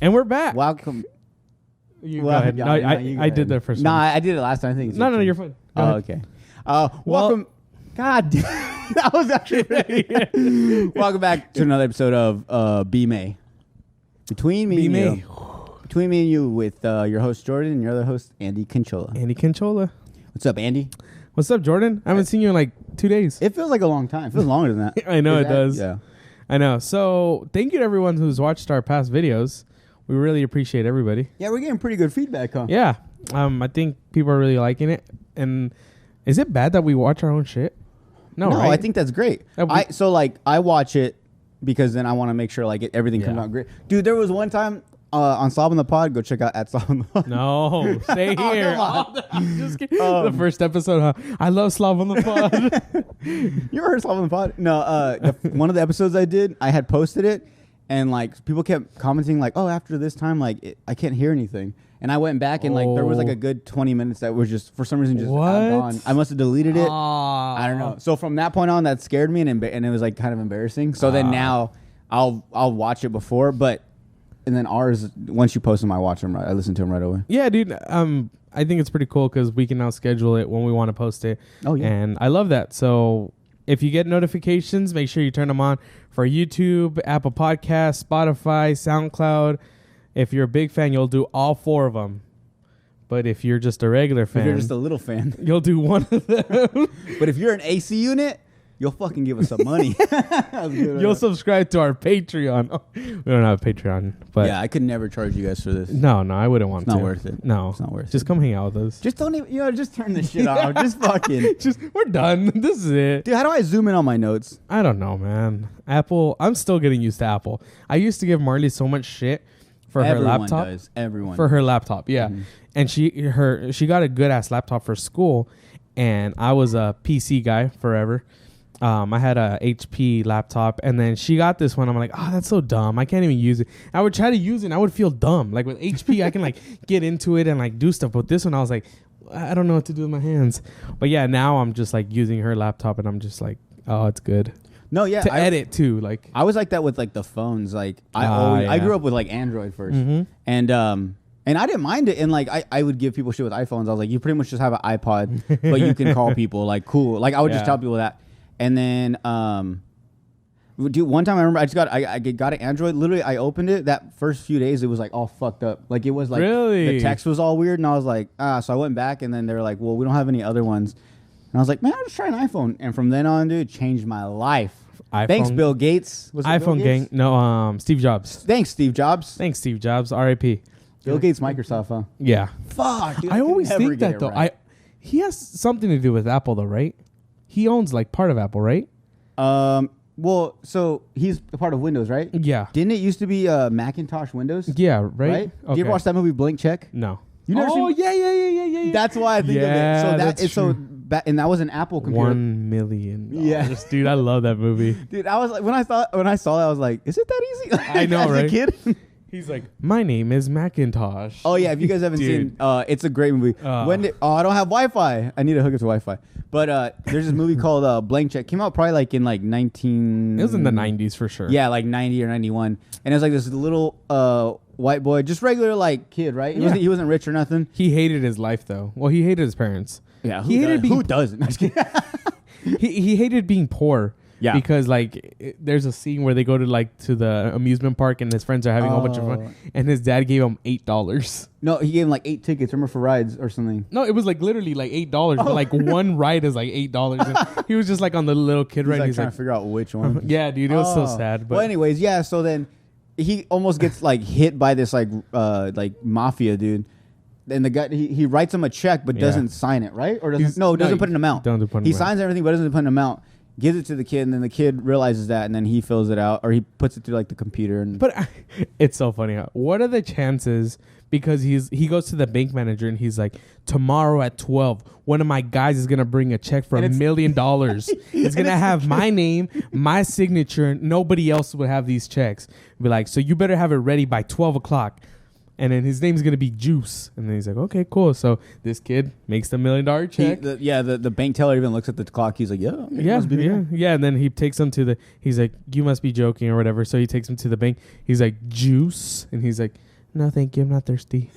And we're back. Welcome. You go ahead. No, I did that first. No, I did it last time. I think. No, you're fine. Go ahead. Okay. Welcome. God, that was actually really Welcome back to another episode of BMAY. Between me and you with your host Jordan and your other host Andy Conchola. Andy Conchola. What's up, Andy? What's up, Jordan? I haven't seen you in like 2 days. It feels like a long time. It feels longer than that. I know it does. Yeah. I know. So thank you to everyone who's watched our past videos. We really appreciate everybody. Yeah, we're getting pretty good feedback, huh? Yeah. I think people are really liking it. And is it bad that we watch our own shit? No, right? I think that's great. I watch it because then I want to make sure like everything comes out great. Dude, there was one time on Slob on the Pod. Go check out at Slob on the Pod. No, stay here. Just kidding. The first episode, huh? I love Slob on the Pod. You ever heard Slob on the Pod? No. One of the episodes I did, I had posted it, and like people kept commenting like, "Oh, after this time, like I can't hear anything." And I went back and like there was like a good 20 minutes that was just for some reason just gone. I must have deleted it. I don't know. So from that point on, that scared me and it was like kind of embarrassing. So then now I'll watch it before, and then ours once you post them, I watch them. I listen to them right away. Yeah, dude. I think it's pretty cool because we can now schedule it when we want to post it. Oh yeah. And I love that. So if you get notifications, make sure you turn them on for YouTube, Apple Podcasts, Spotify, SoundCloud. If you're a big fan, you'll do all 4 of them. But if you're just a regular fan, if you're just a little fan, you'll do one of them. But if you're an AC unit, you'll fucking give us some money. You'll subscribe to our Patreon. We don't have a Patreon, but yeah, I could never charge you guys for this. No, I wouldn't want to. It's not worth it. No, it's not worth it. Just come hang out with us. Just don't even, just turn this shit off. Just fucking. We're done. This is it. Dude, how do I zoom in on my notes? I don't know, man. Apple, I'm still getting used to Apple. I used to give Marley so much shit for her laptop. Everyone for her laptop, yeah. Mm-hmm. And she got a good ass laptop for school, and I was a PC guy forever. I had a HP laptop, and then she got this one. I'm like, oh, that's so dumb. I can't even use it. I would try to use it, and I would feel dumb. Like with HP, I can like get into it and like do stuff. But this one, I was like, I don't know what to do with my hands. But yeah, now I'm just like using her laptop, and I'm just like, oh, it's good. No, yeah, to edit too. Like I was like that with like the phones. Like I grew up with like Android first, and I didn't mind it. And like I would give people shit with iPhones. I was like, you pretty much just have an iPod, but you can call people. Like cool. Like I would just tell people that. And then dude, one time I remember I got an Android. Literally, I opened it. That first few days, it was like all fucked up. Like it was like the text was all weird, and I was like, So I went back, and then they were like, well, we don't have any other ones. And I was like, man, I'll just try an iPhone. And from then on, dude, changed my life. iPhone. Thanks, Bill Gates. Was iPhone Bill Gates? gang. No, Steve Jobs. Thanks, Steve Jobs. Thanks, Steve Jobs. R.I.P. Bill Gates, Microsoft, huh? Yeah. Fuck, dude, I always think that, though. Right. He has something to do with Apple, though, right? He owns, like, part of Apple, right? Well, so he's a part of Windows, right? Yeah. Didn't it used to be Macintosh Windows? Yeah, right? Okay. Did you ever watch that movie Blank Check? No. You never seen? Yeah. That's why I think of it. So that's true. And that was an Apple computer. $1 million. Yeah, dude, I love that movie. Dude, I was like, when I saw that, I was like, is it that easy? I know, right? As a kid. He's like, my name is Macintosh. Oh yeah, if you guys haven't seen, it's a great movie. I don't have Wi-Fi. I need to hook up to Wi-Fi. But there's this movie called Blank Check. Came out probably like in like 19. It was in the 90s for sure. Yeah, like 90 or 91. And it was like this little white boy, just regular like kid, right? He wasn't rich or nothing. He hated his life though. Well, he hated his parents. Yeah, who doesn't? he hated being poor. Yeah, because like there's a scene where they go to the amusement park and his friends are having a whole bunch of fun, and his dad gave him $8. No, he gave him like 8 tickets. Remember for rides or something? No, it was like literally like $8, but like one ride is like $8. And he was just like on the little kid ride. He's trying to figure out which one. Yeah, dude, it was so sad. But well, anyways, yeah. So then he almost gets like hit by this like mafia dude. And the guy he writes him a check but doesn't sign it, right? Or doesn't put an amount. He signs everything but doesn't put an amount. Gives it to the kid, and then the kid realizes that, and then he fills it out, or he puts it through like the computer. But it's so funny. What are the chances? Because he goes to the bank manager and he's like, tomorrow at 12, one of my guys is gonna bring a check for $1 million. It's gonna have my name, my signature. Nobody else would have these checks. Be like, so you better have it ready by 12 o'clock. And then his name's going to be Juice. And then he's like, okay, cool. So this kid makes the $1 million check. The bank teller even looks at the clock. He's like, yeah. And then he takes him he's like, you must be joking or whatever. So he takes him to the bank. He's like, Juice. And he's like, no, thank you, I'm not thirsty.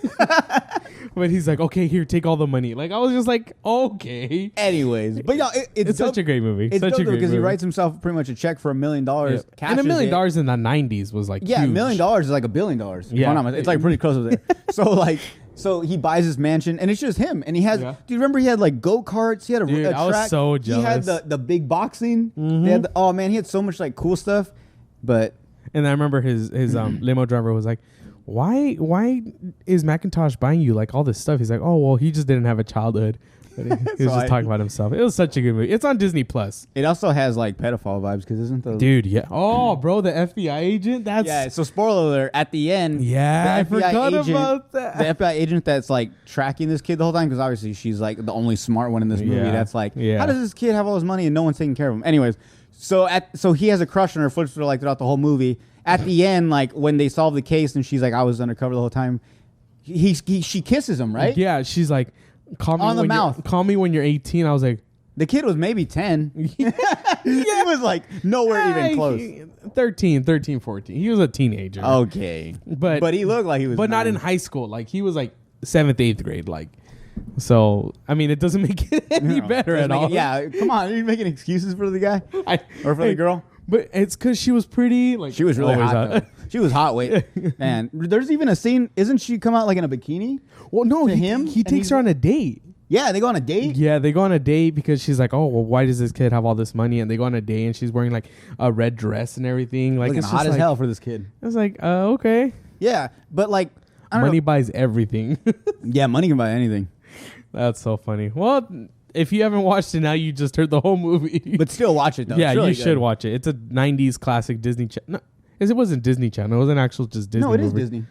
But he's like, okay, here, take all the money. Like, I was just like, okay. Anyways, but yeah, it's such a great movie. It's such dope a great because he movie. writes himself pretty much a check for $1 million. Yeah. And $1 million in the 90s was like huge. $1 million is like $1 billion. Yeah. It's like pretty close to it. So he buys his mansion, and it's just him. And he has, do you remember he had like go-karts? He had a track. I was so jealous. He had the big boxing. They had he had so much like cool stuff. But and I remember his limo driver was like, why is Macintosh buying you like all this stuff? He's like, oh, well, he just didn't have a childhood. But he was just talking about himself. It was such a good movie. It's on Disney Plus. It also has like pedophile vibes because isn't the dude? Yeah. Oh, bro, the FBI agent. That's yeah. So spoiler alert. At the end, yeah, I forgot agent, about that. The FBI agent that's like tracking this kid the whole time because obviously she's like the only smart one in this movie. That's like, how does this kid have all this money and no one's taking care of him? Anyways, so he has a crush on her, flips her like throughout the whole movie. At the end, like when they solve the case and she's like, I was undercover the whole time. She kisses him, right? Yeah, she's like, call me on the mouth. Call me when you're 18. I was like, the kid was maybe 10. He was like nowhere even close. 13, 14. He was a teenager. Okay, but he looked like he was, but 9. Not in high school. Like he was like 7th, 8th grade. Like, so I mean, it doesn't make it any better at all. Yeah, come on, are you making excuses for the guy or for the girl? But it's because she was pretty. Like she was really hot. She was hot. Wait, man. There's even a scene. Isn't she come out like in a bikini? Well, no. He takes her on a date. Yeah, they go on a date. Yeah, they go on a date because she's like, oh, well, why does this kid have all this money? And they go on a date, and she's wearing like a red dress and everything. Like looking it's hot as like, hell for this kid. I was like, okay. Yeah, but like money buys everything. Yeah, money can buy anything. That's so funny. Well, if you haven't watched it now, you just heard the whole movie. But still watch it, though. Yeah, really you should watch it. It's a 90s classic Disney Channel. No, it wasn't Disney Channel. It was an actual just Disney movie. No, it is Disney.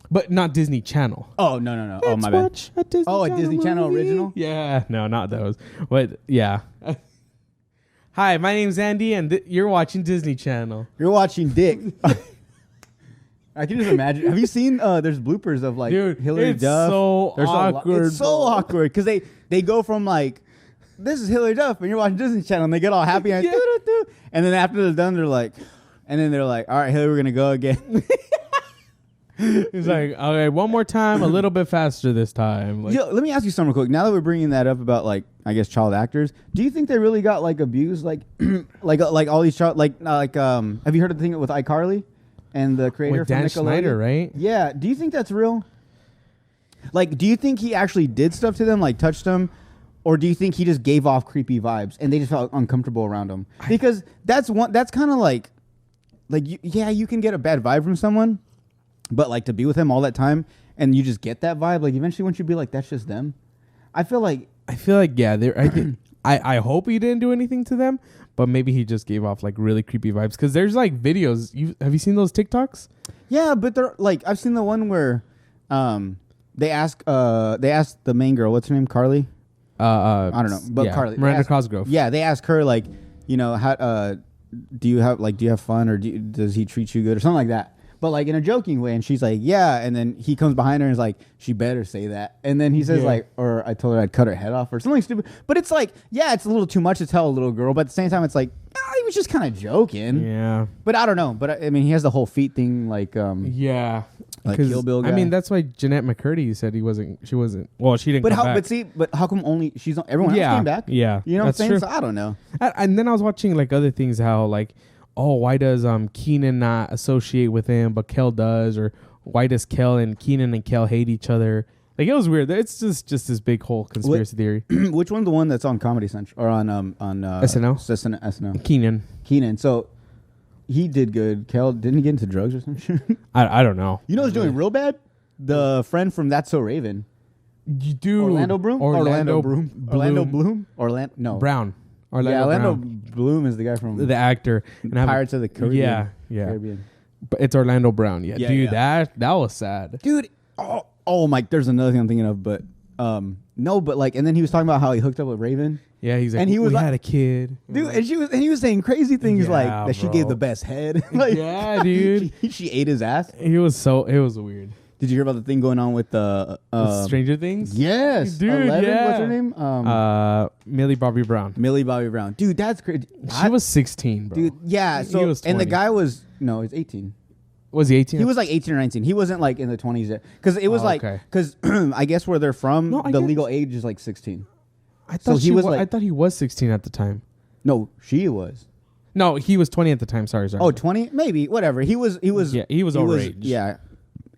But not Disney Channel. Oh, no. Oh, my bad. A Disney Channel original? Yeah. No, not those. But, yeah. Hi, my name's Andy, and you're watching Disney Channel. You're watching Dick. I can just imagine. Have you seen? There's bloopers of like Hillary Duff. So awkward. It's so awkward because they go from like, this is Hillary Duff, and you're watching Disney Channel, and they get all happy and and then after they're done, they're like, all right, Hillary, we're gonna go again. He's like, okay, one more time, a little bit faster this time. Like, let me ask you something real quick. Now that we're bringing that up about like, I guess child actors, do you think they really got like abused, like, like all these child, have you heard of the thing with iCarly? And the creator with from Dan Nickelodeon? Schneider, right? Yeah. Do you think that's real? Like, do you think he actually did stuff to them, like touched them? Or do you think he just gave off creepy vibes and they just felt uncomfortable around him? Because that's kind of like you can get a bad vibe from someone, but like to be with him all that time and you just get that vibe, like eventually won't you be like, that's just them? I feel like yeah, I hope he didn't do anything to them, but maybe he just gave off like really creepy vibes. Because there's like videos. Have you seen those TikToks? Yeah, but they're like, I've seen the one where they ask the main girl, what's her name, Carly? I don't know, but Carly, Miranda Cosgrove. Yeah, they ask her like, you know, how do you have fun, or does he treat you good or something like that? But like in a joking way, and she's like, yeah, and then he comes behind her and is like, she better say that, and then he says like, or I told her I'd cut her head off or something stupid. But it's like, yeah, it's a little too much to tell a little girl, but at the same time, it's like, he was just kind of joking. Yeah. But I don't know. But I mean, he has the whole feet thing, like yeah. Like Kill Bill guy. I mean, that's why Jeanette McCurdy said she wasn't. Well, she didn't. But come back. But how come only everyone else came back? Yeah. You know what I'm saying? True. So I don't know. And then I was watching like other things, how like, oh, why does Keenan not associate with him, but Kel does, or why does Keenan and Kel hate each other? Like, it was weird. It's just this big whole conspiracy theory. Which one's the one that's on Comedy Central or on SNL? SNL. Keenan. So he did good. Kel didn't he get into drugs or something? I don't know. You know who's doing real bad? The friend from That's So Raven. You do Orlando Bloom? Orlando Bloom? No. Brown. Orlando Brown. Bloom is the guy from the actor. Pirates of the Caribbean. Yeah. Caribbean. But it's Orlando Brown. Yeah, dude, that was sad. Dude, oh Mike, there's another thing I'm thinking of, but no, but like, and then he was talking about how he hooked up with Raven. Yeah, he's like, and he was had a kid, dude, and he was saying crazy things like that. She gave the best head. Like, yeah, dude, she ate his ass. It was weird. Did you hear about the thing going on with Stranger Things? Yes, dude. 11, yeah. What's her name? Millie Bobbie Brown. Millie Bobbie Brown. Dude, that's crazy. She was 16, bro. Dude, yeah. So he was 20. And the guy was he's 18. Was he 18? He was like 18 or 19. He wasn't like in the 20s yet. Because it was because I guess where they're from, the legal age is like 16. I thought I thought he was 16 at the time. No, she was. No, he was 20 at the time. Sorry. Oh, 20? Maybe. Whatever. He was overage. Yeah.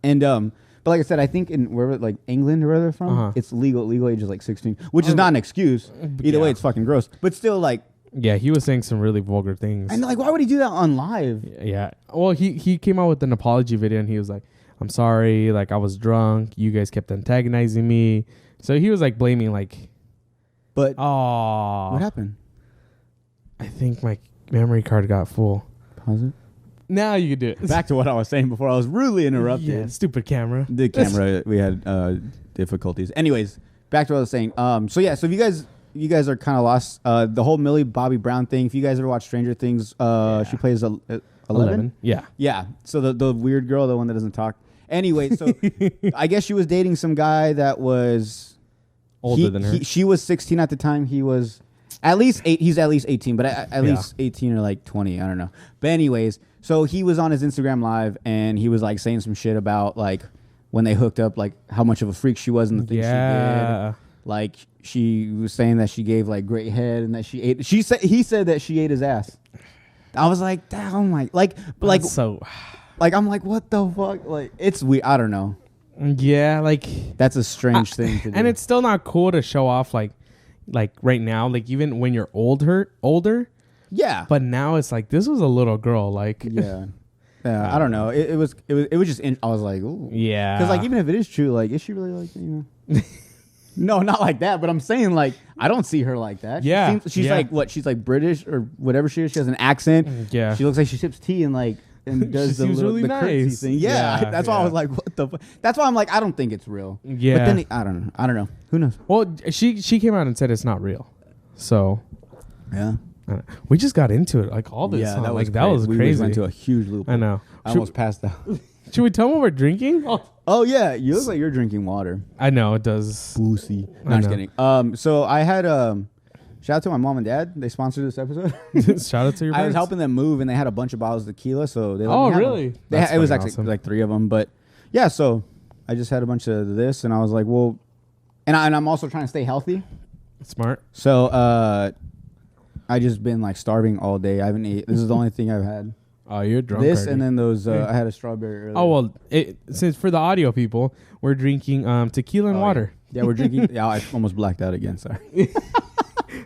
And but like I said, I think in wherever like England or wherever they're from, it's legal age is like 16, which is not an excuse. Either way, it's fucking gross. But still, like, yeah, he was saying some really vulgar things. And like, why would he do that on live? Yeah. Well, he came out with an apology video and he was like, "I'm sorry, like I was drunk. You guys kept antagonizing me." So he was like blaming like. But what happened? I think my memory card got full. Pause it. Now you can do it. Back to what I was saying before. I was rudely interrupted. Yeah, stupid camera. The camera, we had difficulties. Anyways, back to what I was saying. So if you guys are kind of lost. The whole Millie Bobbie Brown thing. If you guys ever watch Stranger Things, she plays 11. Yeah. Yeah. So the weird girl, the one that doesn't talk. Anyway, so I guess she was dating some guy that was older than her. She was 16 at the time. He was at least 8. He's at least 18, but at least 18 or like 20. I don't know. But anyways, so he was on his Instagram live and he was like saying some shit about like when they hooked up, like how much of a freak she was and the things she did. Like she was saying that she gave like great head and that she ate. He said that she ate his ass. I was like, damn, I'm like, what the fuck? Like, it's weird. I don't know. Yeah, like that's a strange thing to do. And it's still not cool to show off like right now, like even when you're older. Yeah. But now it's like this was a little girl, like yeah. I don't know. It was just. I was like, ooh. Yeah. Because like even if it is true, like is she really like No, not like that. But I'm saying like I don't see her like that. Yeah. She's like what? She's like British or whatever she is. She has an accent. Yeah. She looks like she sips tea and like. And does the really the nice thing. Yeah, that's why I was like, what the fuck? That's why I'm like, I don't think it's real. Yeah. But then I don't know. Who knows? Well, she came out and said it's not real. So yeah. We just got into it like all this. Yeah, that was crazy. We went into a huge loop. I know. I almost passed out. Should we tell them what we're drinking? Oh yeah, you look like you're drinking water. I know it does. Boozy. No, I'm just kidding. So I had shout out to my mom and dad. They sponsored this episode. Shout out to your parents. I was helping them move, and they had a bunch of bottles of tequila. So they let me really? It was actually like 3 of them. But yeah, so I just had a bunch of this, and I was like, well, and I'm also trying to stay healthy. Smart. So I just been like starving all day. I haven't eaten. This is the only thing I've had. Oh, you're drunk. This already. And then those. I had a strawberry earlier. Oh well, since for the audio people, we're drinking tequila and water. Yeah, we're drinking. Yeah, I almost blacked out again. Sorry.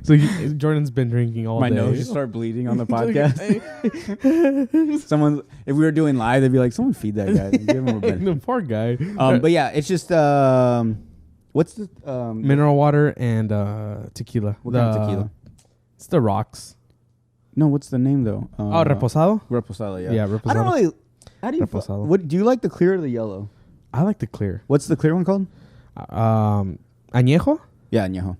So Jordan's been drinking all day. My nose just started bleeding on the podcast. Someone, if we were doing live, they'd be like, "Someone feed that guy." Give him a bit. The poor guy. But yeah, it's just what's the mineral water and tequila. What kind of tequila? It's the rocks. No, what's the name though? Reposado. Reposado, yeah. Yeah, reposado. I don't really. How do you? Reposado. What do you like, the clear or the yellow? I like the clear. What's the clear one called? Añejo. Yeah, añejo.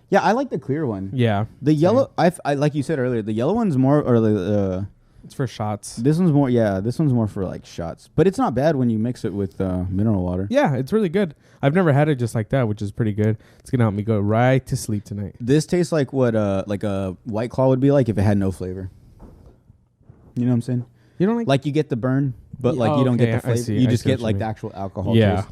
Yeah, I like the clear one. Yeah. The yellow, I like you said earlier, the yellow one's more, or the it's for shots. This one's more, yeah, this one's more for like shots. But it's not bad when you mix it with mineral water. Yeah, it's really good. I've never had it just like that, which is pretty good. It's gonna help me go right to sleep tonight. This tastes like what like a White Claw would be like if it had no flavor. You know what I'm saying? You don't like you get the burn, but like you don't get the flavor. You just get like the actual alcohol taste.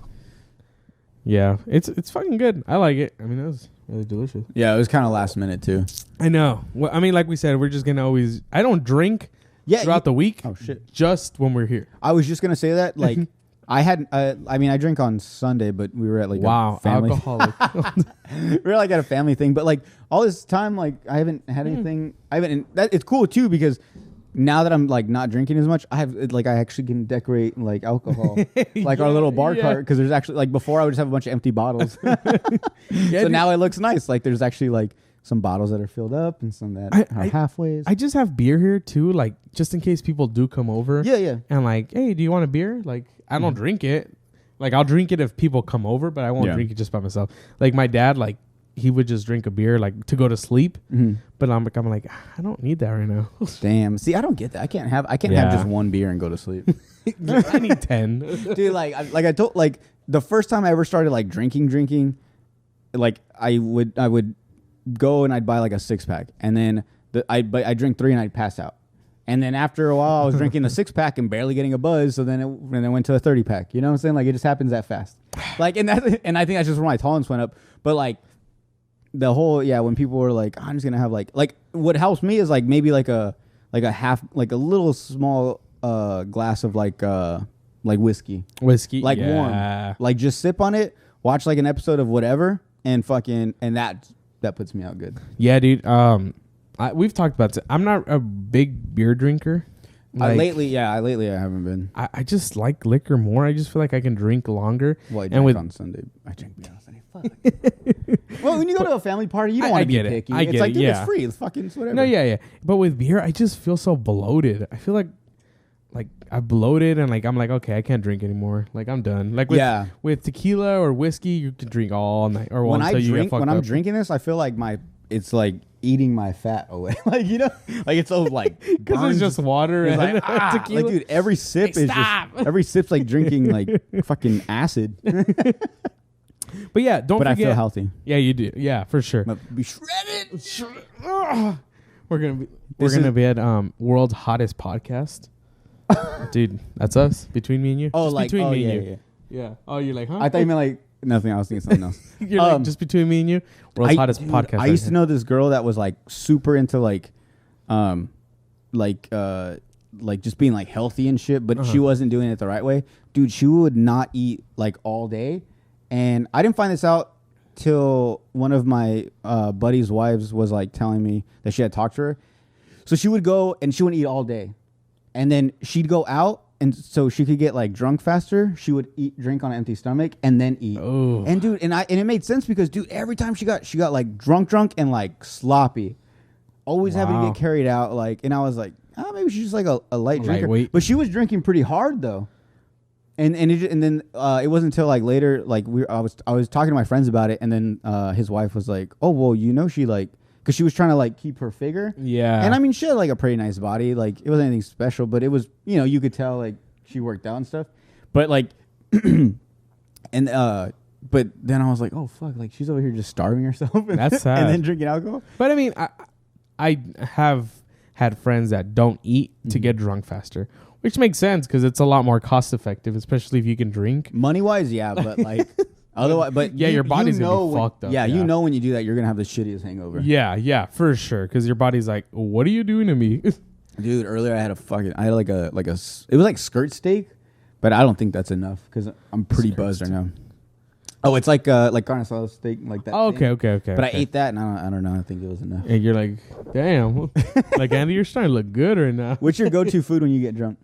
Yeah, it's fucking good. I like it. I mean, it was really delicious. Yeah, it was kind of last minute too. I know. Well, I mean, like we said, we're just gonna always. I don't drink throughout the week. Oh shit! Just when we're here. I was just gonna say that. Like, I had. I mean, I drink on Sunday, but we were at like a family. Alcoholic. We were like at a family thing, but like all this time, like I haven't had anything. I haven't. And that it's cool too because. Now that I'm like not drinking as much, I have like I actually can decorate like alcohol, like our little bar cart because there's actually like before I would just have a bunch of empty bottles. So now it looks nice. Like there's actually like some bottles that are filled up and some that are halfways. I just have beer here too, like just in case people do come over. Yeah. And like, hey, do you want a beer? Like I don't drink it. Like I'll drink it if people come over, but I won't drink it just by myself. Like my dad, like. He would just drink a beer like to go to sleep, but I'm like I don't need that right now. Damn. See, I don't get that. I can't have just one beer and go to sleep. I need 10. Dude, I told the first time I ever started like drinking, like I would go and I'd buy like a 6-pack, and then I drink 3 and I'd pass out, And then after a while, I was drinking a 6-pack and barely getting a buzz. So then it went to a 30-pack. You know what I'm saying? Like, it just happens that fast. Like, and I think that's just where my tolerance went up. But like the whole, when people were like, I'm just gonna have like what helps me is like maybe like a half, like a little small glass of like whiskey, like warm, like just sip on it, watch like an episode of whatever, and that puts me out good. Yeah, dude. We've talked about it. I'm not a big beer drinker. Like, lately I haven't been. I just like liquor more. I just feel like I can drink longer. Well, I drink on Sunday. I drink beer on Sunday. Fuck. Well, when you go to a family party, you don't want to be picky. It's like, dude, it's free. It's fucking whatever. No, yeah. But with beer, I just feel so bloated. I feel like I bloated and like I'm like, okay, I can't drink anymore. Like I'm done. Like with tequila or whiskey, you can drink all night or when I'm drinking this, I feel like it's like eating my fat away. Like, you know, like it's so like because it's just water and like, tequila. Like, dude, every sip's like drinking like fucking acid. But yeah, don't forget. But I feel healthy. Yeah, you do. Yeah, for sure. Be shredded. We're gonna be at World's Hottest Podcast. Dude, that's us. Between me and you. Oh, just like between me and you. Yeah. Oh, you're like, huh? I thought you meant like nothing. I was thinking something else. You're like, just between me and you. World's Hottest Podcast. I used to know this girl that was like super into like just being like healthy and shit, but she wasn't doing it the right way. Dude, she would not eat like all day. And I didn't find this out till one of my buddy's wives was like telling me that she had talked to her. So she would go and she wouldn't eat all day. And then she'd go out, and so she could get like drunk faster. She would drink on an empty stomach and then eat. Oh. And dude, and it made sense because dude, every time she got like drunk and like sloppy, always having to get carried out. Like, and I was like, maybe she's just like a light drinker. Lightweight. But she was drinking pretty hard though. And then it wasn't until like later, like I was talking to my friends about it, and then his wife was like, oh well, you know, she like. Because she was trying to like keep her figure. Yeah. And I mean, she had like a pretty nice body. Like, it wasn't anything special, but it was, you know, you could tell like she worked out and stuff. But like, but then I was like, oh fuck, like she's over here just starving herself. That's sad. And then drinking alcohol. But I mean, I have had friends that don't eat to get drunk faster, which makes sense because it's a lot more cost effective, especially if you can drink. Money wise, yeah, but like. Otherwise, but your body's gonna be fucked up. Yeah, you know when you do that, you're gonna have the shittiest hangover. Yeah, for sure. Because your body's like, what are you doing to me, dude? Earlier, I had it was like skirt steak, but I don't think that's enough because I'm pretty buzzed right now. Oh, it's like carne asada steak, like that. Oh, okay. But I ate that, and I don't know. I think it was enough. And you're like, damn, like Andy, you're starting to look good right now. What's your go-to food when you get drunk?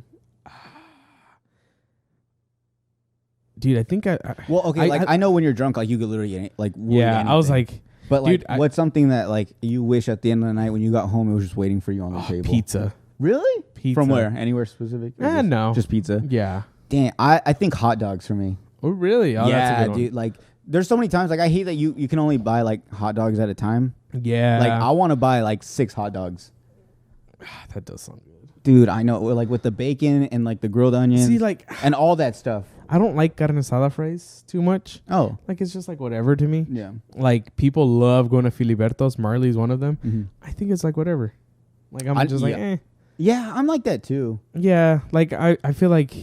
Dude, I think I know when you're drunk, like you could literally eat, like I was like, but like, dude, what's something that like you wish at the end of the night when you got home it was just waiting for you on the table? Pizza. Really? Pizza. From where? Anywhere specific? No, just pizza. Yeah. Damn, I think hot dogs for me. Oh really? Oh, yeah, that's a good dude. Like, there's so many times like I hate that you can only buy like hot dogs at a time. Yeah. Like I want to buy like 6 hot dogs. That does sound good. Dude, I know, like with the bacon and like the grilled onions. See, like, and all that stuff. I don't like carne asada fries too much. Oh. Like, it's just like whatever to me. Yeah. Like, people love going to Filiberto's. Marley's one of them. Mm-hmm. I think it's like whatever. Like, I'm just like, eh. Yeah, I'm like that too. Yeah. Like, I feel like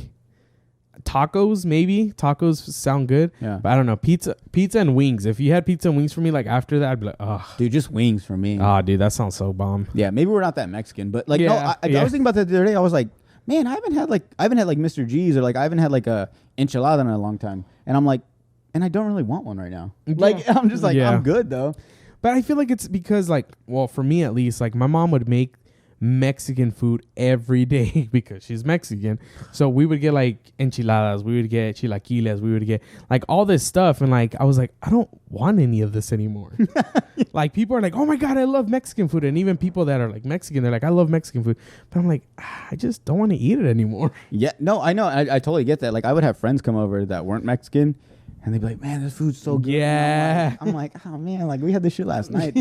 tacos, maybe. Tacos sound good. Yeah. But I don't know. Pizza and wings. If you had pizza and wings for me, like, afhad I'd be like, oh. Dude, just wings for me. Oh, dude, that sounds so bomb. Yeah, maybe we're not that Mexican. But, like, no, I was thinking about that the other day. I was like, man, I haven't had like Mr. G's or like I haven't had like a enchilada in a long time. And I'm like, and I don't really want one right now. Yeah. Like, I'm just like, I'm good though. But I feel like it's because like, well, for me at least, like my mom would make Mexican food every day because she's Mexican. So we would get like enchiladas, we would get chilaquiles, we would get like all this stuff. And like, I was like, I don't want any of this anymore. Like people are like, oh my God, I love Mexican food. And even people that are like Mexican, they're like, I love Mexican food. But I'm like, I just don't want to eat it anymore. Yeah, no, I know. I totally get that. Like I would have friends come over that weren't Mexican and they'd be like, man, this food's so good. Yeah. I'm like, oh man, like we had this shit last night.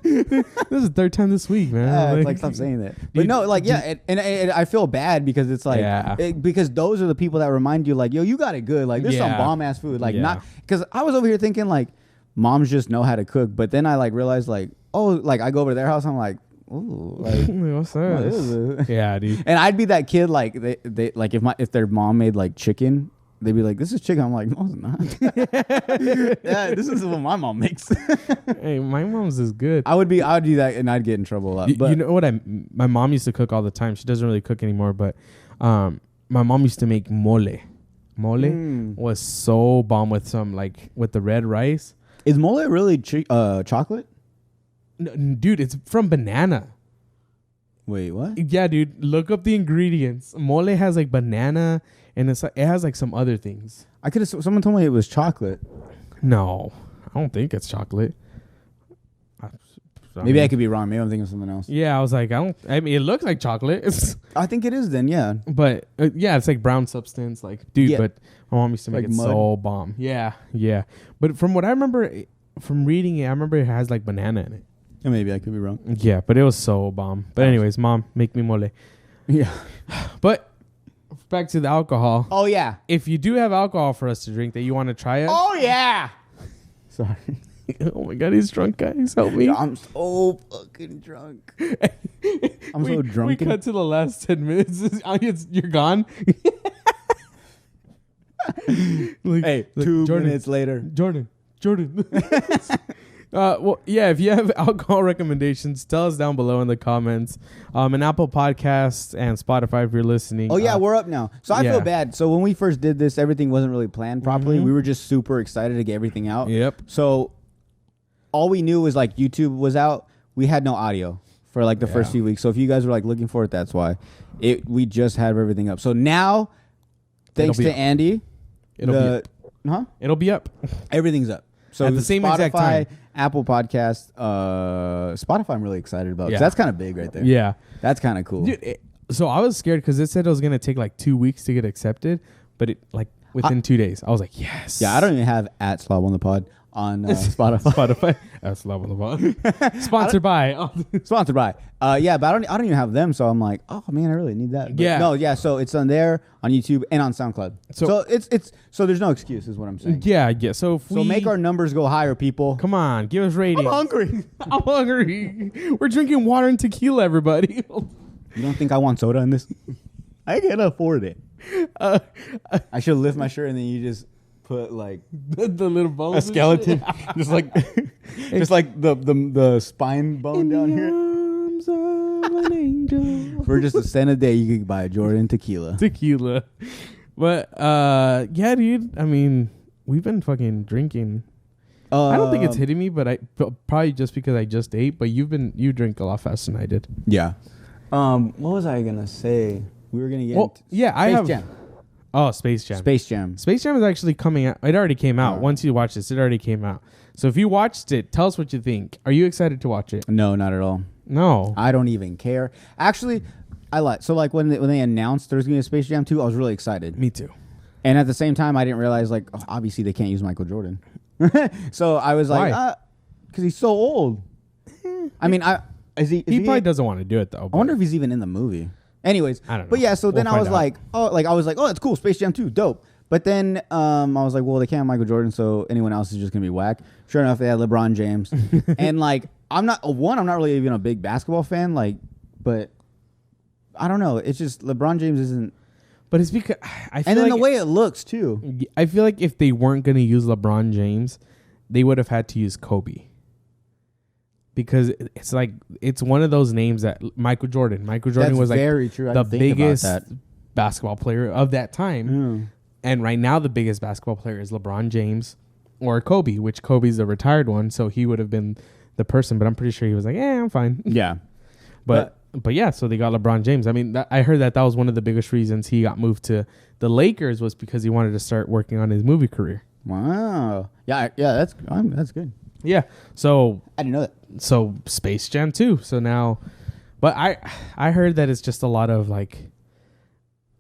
This is the third time this week, man. It's like, stop saying that. But no, like, yeah, and I feel bad because it's like, because those are the people that remind you, like, yo, you got it good. Like, there's some bomb ass food. Like, not, because I was over here thinking, like, moms just know how to cook. But then I, like, realized, like, oh, like, I go over to their house, I'm like, ooh, like what's that? Yeah, dude. And I'd be that kid like they like if their mom made like chicken, they'd be like, "This is chicken." I'm like, "No, it's not." Yeah, this is what my mom makes. Hey, my mom's is good. I would do that, and I'd get in trouble a lot. But you know what? My mom used to cook all the time. She doesn't really cook anymore, but my mom used to make mole. Mole was so bomb with the red rice. Is mole really chocolate? No, dude, it's from banana. Wait, what? Yeah, dude. Look up the ingredients. Mole has like banana, and it has like some other things. Someone told me it was chocolate. No, I don't think it's chocolate. Maybe I could be wrong. Maybe I'm thinking of something else. Yeah, I was like, I mean, it looks like chocolate. I think it is then, yeah. But yeah, it's like brown substance, like dude. Yeah. But my mom used to make it mud. So bomb. Yeah. But from what I remember from reading it, I remember it has like banana in it. Yeah, maybe I could be wrong. Yeah, but it was so bomb. But anyways, mom, make me mole. Yeah. But back to the alcohol. Oh yeah. If you do have alcohol for us to drink that you want to try it. Oh yeah. Sorry. Oh my God, he's drunk, guys. Help me. I'm so fucking drunk. I'm so drunk. We cut to the last 10 minutes. You're gone. Hey, 2 minutes later. Jordan. Well, yeah, if you have alcohol recommendations, tell us down below in the comments. And Apple Podcasts and Spotify if you're listening. Oh, yeah, we're up now. So I feel bad. So when we first did this, everything wasn't really planned properly. Mm-hmm. We were just super excited to get everything out. Yep. So all we knew was like YouTube was out. We had no audio for like the first few weeks. So if you guys were like looking for it, that's why. We just had everything up. So now, thanks to Andy, it'll be up. Everything's up. So at the same exact time. Apple Podcast, Spotify I'm really excited about. Yeah. That's kind of big right there. Yeah. That's kind of cool. Dude, so I was scared because it said it was going to take like 2 weeks to get accepted, but it like within 2 days. I was like, yes. Yeah, I don't even have @Slob on the pod on Spotify. @Slob on the pod. Sponsored by. Sponsored by. Yeah, but I don't even have them, so I'm like, oh man, I really need that. But yeah. No, yeah. So it's on there, on YouTube, and on SoundCloud. So it's so there's no excuse, is what I'm saying. Yeah. So make our numbers go higher, people. Come on, give us ratings. I'm hungry. I'm hungry. We're drinking water and tequila, everybody. You don't think I want soda in this? I can't afford it. I should lift my shirt and then you just put like the little bones, a skeleton, just like the spine bone down here. Arms of an angel. For just a cent a day, you could buy a Jordan tequila. But yeah, dude. I mean, we've been fucking drinking. I don't think it's hitting me, but probably just because I just ate. But you drink a lot faster than I did. Yeah. What was I gonna say? We were gonna get. Well, yeah, I have. Jam. Oh, Space Jam. Space Jam is actually coming out. It already came out. Once you watch this, it already came out. So if you watched it, tell us what you think. Are you excited to watch it? No, not at all. No, I don't even care. Actually, I like. So like when they announced there was gonna be a Space Jam 2, I was really excited. Me too. And at the same time, I didn't realize like obviously they can't use Michael Jordan. So I was like, because he's so old. I mean, he probably doesn't want to do it though. I wonder if he's even in the movie. Anyways, I don't know. But yeah, so then I was like, oh, that's cool, Space Jam 2, dope. But then I was like, well, they can't have Michael Jordan, so anyone else is just gonna be whack. Sure enough, they had LeBron James, and like I'm not really even a big basketball fan, like, but I don't know. It's just LeBron James isn't. But it's because I feel and then like the way it looks too. I feel like if they weren't gonna use LeBron James, they would have had to use Kobe. Because it's like it's one of those names that Michael Jordan was like very true. The biggest basketball player of that time. And right now the biggest basketball player is LeBron James or Kobe, which Kobe's the retired one, so he would have been the person, but I'm pretty sure he was like, I'm fine. Yeah. But yeah, so they got LeBron James. I mean, I heard that was one of the biggest reasons he got moved to the Lakers was because he wanted to start working on his movie career. Wow. Yeah, that's good. Yeah. So I didn't know that. So Space Jam 2. So now, but I heard that it's just a lot of like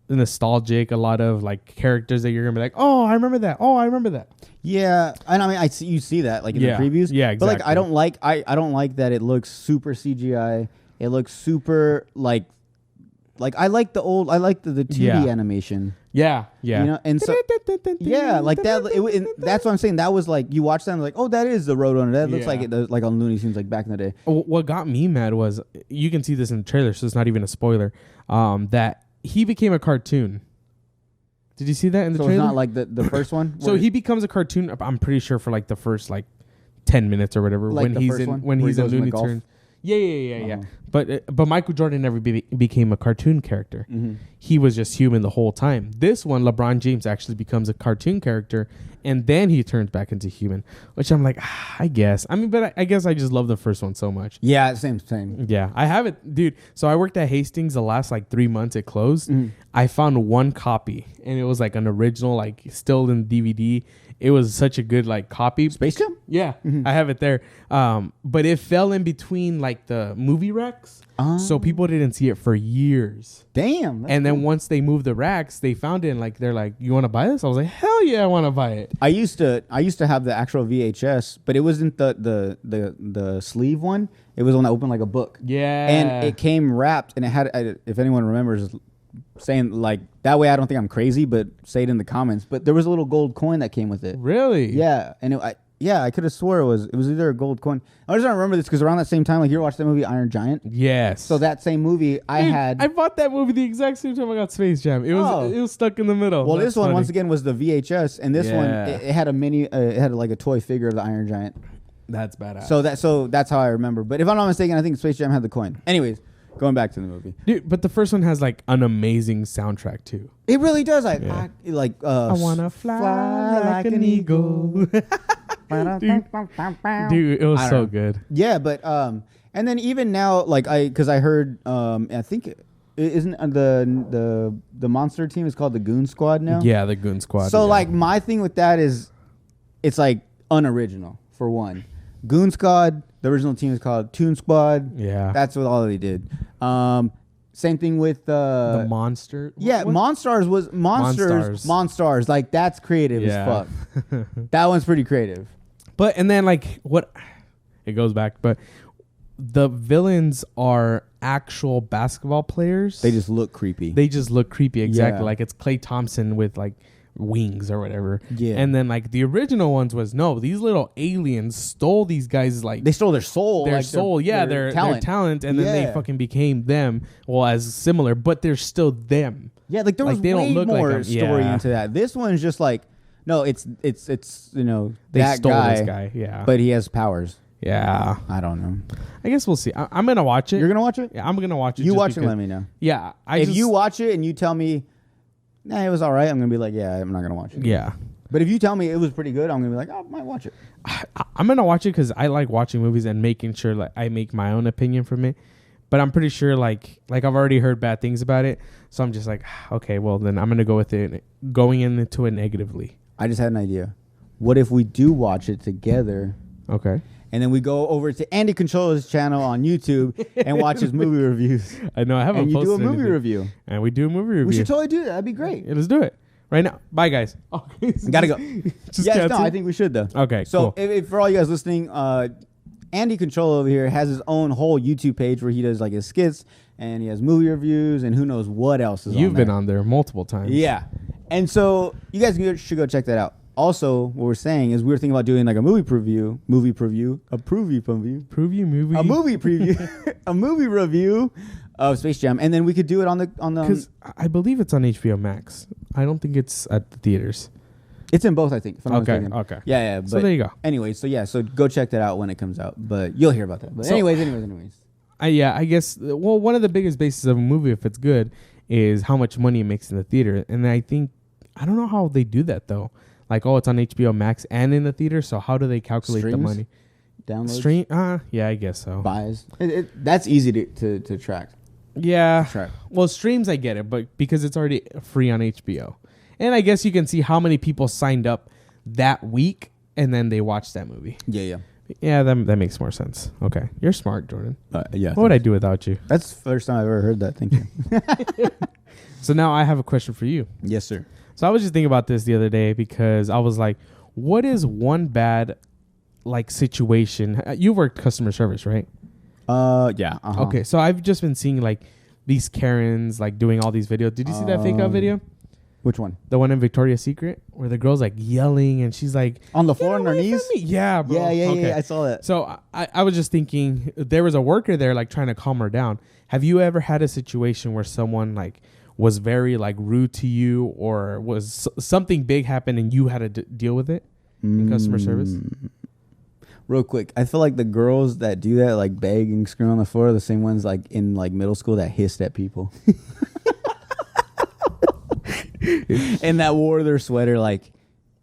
nostalgic, a lot of like characters that you're gonna be like, oh, I remember that. Oh, I remember that. Yeah, and I mean, you see that like in the previews. Yeah, exactly. But like, I don't like that it looks super CGI. It looks super like like I like the 2D animation. Yeah. You know, and so yeah, like that. That's what I'm saying. That was like you watch that and like, oh, that is the Roadrunner. That looks like it, like on Looney Tunes, like back in the day. What got me mad was you can see this in the trailer, so it's not even a spoiler. That he became a cartoon. Did you see that in the trailer? So it's not like the first one. So he becomes a cartoon. I'm pretty sure for like the first like 10 minutes or whatever like when he's in Looney Tunes. Yeah. But Michael Jordan never became a cartoon character. Mm-hmm. He was just human the whole time. This one, LeBron James actually becomes a cartoon character, and then he turns back into human. Which I'm like, I guess. I mean, but I guess I just love the first one so much. Yeah, same. Yeah, I have it, dude. So I worked at Hastings the last like 3 months. It closed. Mm-hmm. I found one copy, and it was like an original, like still in DVD. It was such a good like copy. Space Jam? Yeah, I have it there. But it fell in between like the movie racks, so people didn't see it for years. Damn. And then once they moved the racks, they found it and like they're like, "You want to buy this?" I was like, "Hell yeah, I want to buy it." I used to have the actual VHS, but it wasn't the sleeve one. It was one that opened like a book. Yeah. And it came wrapped, and it had. If anyone remembers. Saying like that way, I don't think I'm crazy, but say it in the comments. But there was a little gold coin that came with it. Really? Yeah, and I could have swore it was either a gold coin. I just don't remember this because around that same time, like you ever watched that movie Iron Giant? Yes. So that same movie, I bought that movie the exact same time I got Space Jam. It was stuck in the middle. Well, That's this one funny. once again was the VHS, and this one it had a mini, it had like a toy figure of the Iron Giant. That's badass. So that's how I remember. But if I'm not mistaken, I think Space Jam had the coin. Anyways. Going back to the movie, dude. But the first one has like an amazing soundtrack too. It really does. I wanna fly like an eagle. Dude, it was so good. Yeah, but and then even now, like because I heard, I think isn't the monster team is called the Goon Squad now. Yeah, the Goon Squad. So like my thing with that is, it's like unoriginal for one. Goon Squad. The original team is called Toon Squad. Yeah. That's what all they did. Same thing with the Monster. Yeah, Monstars was Monstars. Like that's creative as fuck. That one's pretty creative. But and then like what it goes back, but the villains are actual basketball players. They just look creepy. Exactly. Yeah. Like it's Klay Thompson with like wings or whatever. Yeah. And then like the original ones was no, these little aliens stole these guys like they stole their soul. Their talent and then they fucking became them. Well, as similar, but they're still them. Yeah, like there was they way don't look more like story into that. This one's just like no, it's you know they that stole guy, this guy, yeah. But he has powers. Yeah. I don't know. I guess we'll see. I'm gonna watch it. You're gonna watch it? Yeah, I'm gonna watch it. You watch it and let me know. Yeah. If you watch it and you tell me nah, it was all right, I'm going to be like, yeah, I'm not going to watch it. Yeah. But if you tell me it was pretty good, I'm going to be like, oh, I might watch it. I'm going to watch it because I like watching movies and making sure like I make my own opinion from it. But I'm pretty sure like I've already heard bad things about it. So I'm just like, okay, well, then I'm going to go with it, going into it negatively. I just had an idea. What if we do watch it together? Okay. And then we go over to Andy Controller's channel on YouTube and watch his movie reviews. I know. I haven't posted posted you do a movie anything. review. And we do a movie review. We should totally do that. That'd be great. Yeah, let's do it. Right now. Bye, guys. Okay. Gotta go. Yes, no, I think we should, though. Okay, so cool. if for all you guys listening, Andy Controller over here has his own whole YouTube page where he does like his skits and he has movie reviews and who knows what else is on there. You've been on there multiple times. Yeah. And so you guys should go check that out. Also, what we're saying is we were thinking about doing like a movie preview, a movie review of Space Jam, and then we could do it on the because I believe it's on HBO Max. I don't think it's at the theaters. It's in both, I think. If I'm not mistaken. Okay. Yeah. But so there you go. Anyway, so go check that out when it comes out. But you'll hear about that. But anyways. I guess one of the biggest bases of a movie, if it's good, is how much money it makes in the theater, and I don't know how they do that though. Like, it's on HBO Max and in the theater, so how do they calculate the money? Downloads? Yeah, I guess so. Buys. That's easy to track. Yeah. Well, streams, I get it, but because it's already free on HBO. And I guess you can see how many people signed up that week, and then they watched that movie. Yeah. Yeah, that makes more sense. Okay. You're smart, Jordan. Yeah. What would I do without you? That's the first time I've ever heard that. Thank you. So now I have a question for you. Yes, sir. So I was just thinking about this the other day because I was like, what is one bad like situation? You worked customer service, right? Yeah. Uh-huh. Okay. So I've just been seeing like these Karens like doing all these videos. Did you see that fake out video? Which one? The one in Victoria's Secret where the girl's like yelling and she's like on the floor on her knees. Yeah, bro. Yeah. I saw that. So I was just thinking there was a worker there like trying to calm her down. Have you ever had a situation where someone like was very like rude to you, or was something big happened and you had to deal with it in customer service? Real quick, I feel like the girls that do that, like beg and scream on the floor, are the same ones like in like middle school that hissed at people. And that wore their sweater like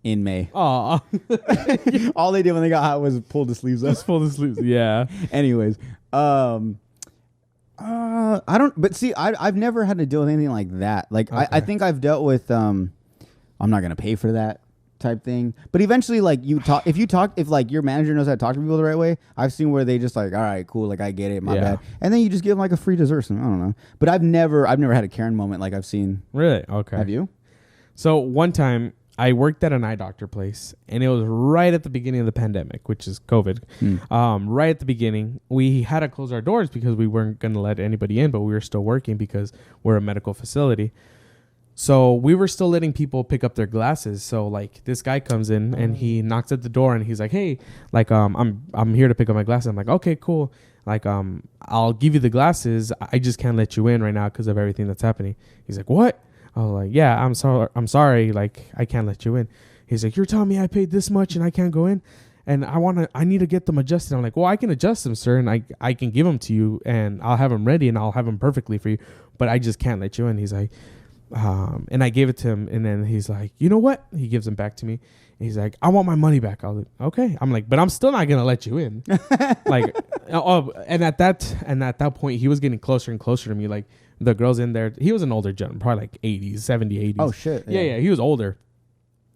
in May. Aw. All they did when they got hot was pull the sleeves up. Just pull the sleeves. Yeah. Anyways, I don't. But see, I've never had to deal with anything like that. Like I think I've dealt with. I'm not gonna pay for that type thing. But eventually, like if like your manager knows how to talk to people the right way, I've seen where they just like, all right, cool, like I get it, my bad, and then you just give them like a free dessert. I don't know. But I've never had a Karen moment like I've seen. Really? Okay. Have you? So one time I worked at an eye doctor place, and it was right at the beginning of the pandemic, which is COVID. Right at the beginning, we had to close our doors because we weren't going to let anybody in, but we were still working because we're a medical facility. So we were still letting people pick up their glasses. So like this guy comes in and he knocks at the door and he's like, "Hey, like I'm here to pick up my glasses." I'm like, "Okay, cool. Like I'll give you the glasses. I just can't let you in right now because of everything that's happening." He's like, "What?" I was like, "Yeah, I'm sorry. Like I can't let you in." He's like, "You're telling me I paid this much and I can't go in? And I need to get them adjusted." I'm like, "Well, I can adjust them, sir, and I can give them to you and I'll have them ready and I'll have them perfectly for you, but I just can't let you in." He's like, and I gave it to him, and then he's like, "You know what?" He gives them back to me. And he's like, "I want my money back." I was like, "Okay." I'm like, "But I'm still not gonna let you in." Like, and at that point, he was getting closer and closer to me. Like the girls in there, he was an older gentleman, probably like 80s, 70, 80s. Oh shit! Yeah, he was older.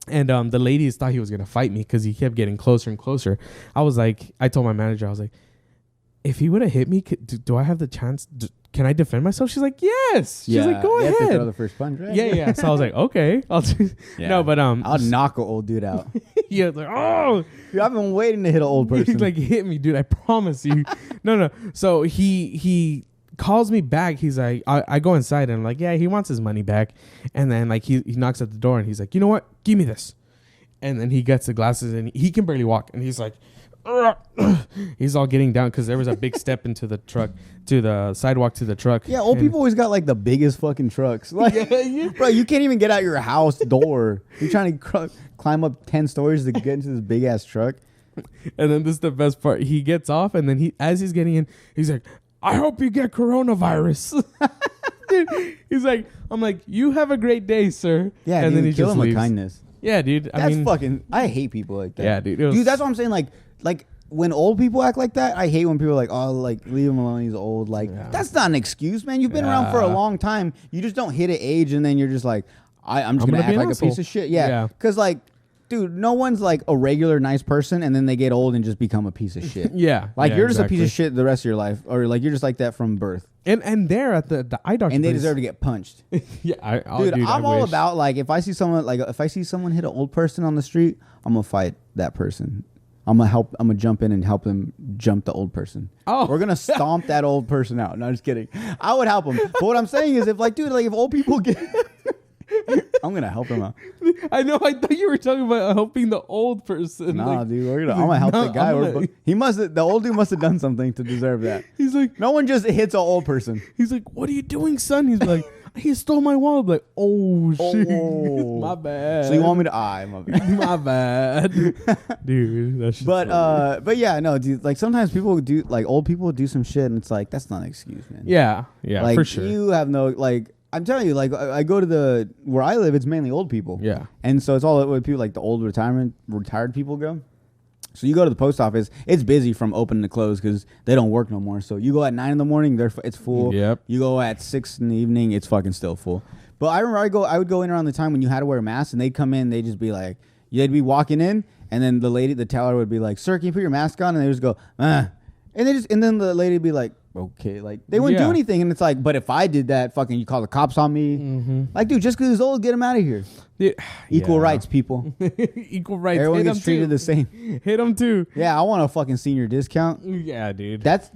And the ladies thought he was gonna fight me because he kept getting closer and closer. I was like, I told my manager, I was like, if he would have hit me, do I have the chance? Can I defend myself? She's like, yes. She's like, go ahead. You have to throw the first punch, right? Yeah. So I was like, okay. No, but I'll knock an old dude out. Yeah, like, oh, dude, I've been waiting to hit an old person. He's like, hit me, dude. I promise you. No. So he calls me back. He's like, I go inside and I'm like, yeah, he wants his money back. And then like he knocks at the door and he's like, "You know what? Give me this." And then he gets the glasses and he can barely walk. And he's like, he's all getting down because there was a big step into the truck, to the sidewalk, to the truck. Yeah, old people always got like the biggest fucking trucks. Like, bro, you can't even get out your house door. You're trying to climb up 10 stories to get into this big ass truck. And then this is the best part. He gets off, and then as he's getting in, he's like, "I hope you get coronavirus." Dude, he's like, I'm like, "You have a great day, sir." Yeah, and dude, then he kill just him leaves. with kindness. Yeah, dude. I hate people like that. Yeah, dude. Dude, that's what I'm saying. Like when old people act like that, I hate when people are like, "Oh, like leave him alone, he's old." Like that's not an excuse, man. You've been around for a long time. You just don't hit an age and then you're just like, I'm just gonna act like a piece of shit. Yeah, because like, dude, no one's like a regular nice person and then they get old and just become a piece of shit. Yeah, like you're just a piece of shit the rest of your life, or like you're just like that from birth. And they're at the eye doctor, and they deserve to get punched. Yeah, dude, I'm all about like if I see someone hit an old person on the street, I'm gonna fight that person. I'm gonna jump in and help them jump the old person. Oh, we're gonna stomp that old person out. No, just kidding. I would help them. But what I'm saying is, if old people get, I'm gonna help them out. I know. I thought you were talking about helping the old person. Nah, dude, I'm gonna help the guy. The old dude must have done something to deserve that. He's like, no one just hits an old person. He's like, "What are you doing, son?" He's like, "He stole my wallet." I'm like, "Oh shit, my bad." So you want me to? My bad. My bad, dude. That's but yeah, no, dude. Like sometimes people do, like old people do some shit, and it's like that's not an excuse, man. Yeah, like, for sure. You have no like. I'm telling you, like I go to where I live, it's mainly old people. Yeah, and so it's all where people like the old retired people go. So you go to the post office, it's busy from open to close because they don't work no more. So you go at 9 in, it's full. Yep. You go at 6 in the evening, it's fucking still full. But I remember I would go in around the time when you had to wear a mask, and they'd come in, they'd just be like, they'd be walking in, and then the teller would be like, "Sir, can you put your mask on?" And they just go, and then the lady would be like, "Okay," like they wouldn't do anything, and it's like, but if I did that, fucking, you call the cops on me. Mm-hmm. Like, dude, just because he's old, get him out of here. Equal rights, people. Equal rights. Everyone gets treated the same. Hit them too. Yeah, I want a fucking senior discount. Yeah, dude. That